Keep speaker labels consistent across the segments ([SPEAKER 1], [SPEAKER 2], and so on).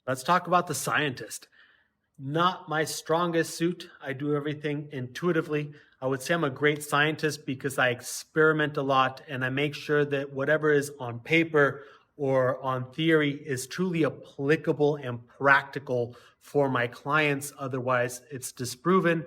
[SPEAKER 1] Let's talk about the scientist. Not my strongest suit. I do everything intuitively. I would say I'm a great scientist because I experiment a lot and I make sure that whatever is on paper or on theory is truly applicable and practical for my clients. Otherwise, it's disproven.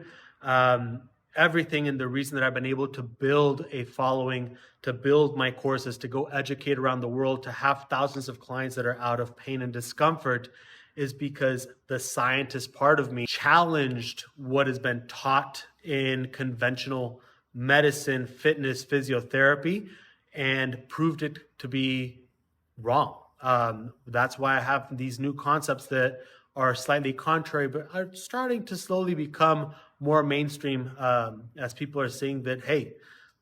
[SPEAKER 1] Everything, and the reason that I've been able to build a following, to build my courses, to go educate around the world, to have thousands of clients that are out of pain and discomfort is because the scientist part of me challenged what has been taught in conventional medicine, fitness, physiotherapy, and proved it to be wrong. That's why I have these new concepts that are slightly contrary, but are starting to slowly become more mainstream as people are seeing that, hey,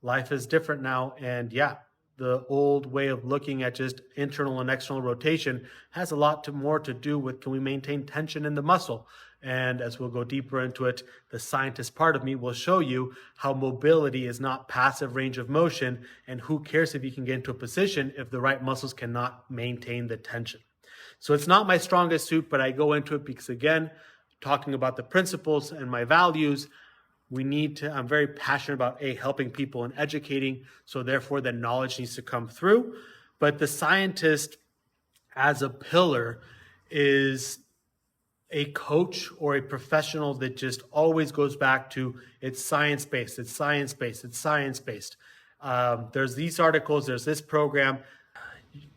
[SPEAKER 1] life is different now. And yeah, the old way of looking at just internal and external rotation has a lot more to do with, can we maintain tension in the muscle? And as we'll go deeper into it, the scientist part of me will show you how mobility is not passive range of motion, and who cares if you can get into a position if the right muscles cannot maintain the tension. So it's not my strongest suit, but I go into it because, again, talking about the principles and my values, I'm very passionate about helping people and educating. So therefore the knowledge needs to come through. But the scientist as a pillar is a coach or a professional that just always goes back to it's science-based, it's science-based, it's science-based. There's these articles, there's this program.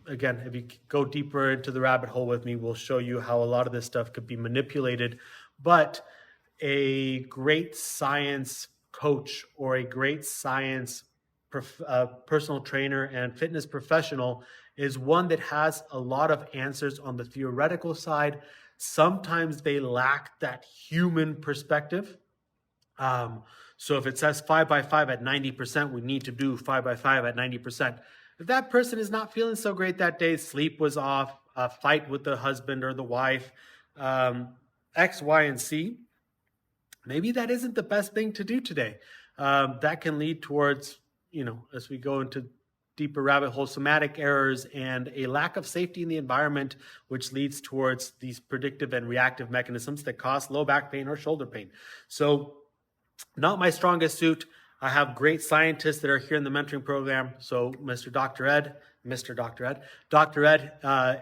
[SPEAKER 1] Again, if you go deeper into the rabbit hole with me, we'll show you how a lot of this stuff could be manipulated. But a great science coach or a great science personal trainer and fitness professional is one that has a lot of answers on the theoretical side. Sometimes they lack that human perspective. So if it says 5x5 at 90%, we need to do 5x5 at 90%. If that person is not feeling so great that day, sleep was off, a fight with the husband or the wife, X, Y, and Z, maybe that isn't the best thing to do today. That can lead towards, as we go into deeper rabbit hole, somatic errors and a lack of safety in the environment, which leads towards these predictive and reactive mechanisms that cause low back pain or shoulder pain. So not my strongest suit. I have great scientists that are here in the mentoring program. So Dr. Ed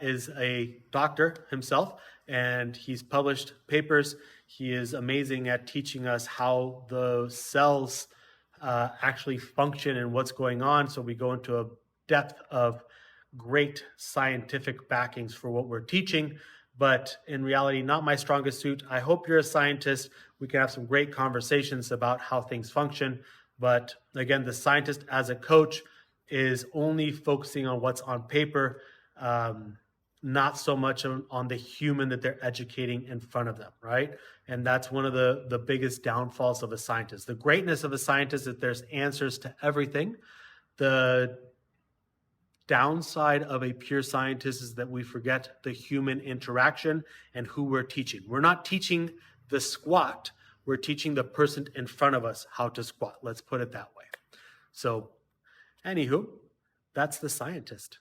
[SPEAKER 1] is a doctor himself, and he's published papers. He is amazing at teaching us how the cells actually function and what's going on. So we go into a depth of great scientific backings for what we're teaching, but in reality, not my strongest suit. I hope you're a scientist. We can have some great conversations about how things function. But again, the scientist as a coach is only focusing on what's on paper, not so much on the human that they're educating in front of them, right? And that's one of the biggest downfalls of a scientist. The greatness of a scientist is that there's answers to everything. The downside of a pure scientist is that we forget the human interaction and who we're teaching. We're not teaching the squat. We're teaching the person in front of us how to squat. Let's put it that way. So, anywho, that's the scientist.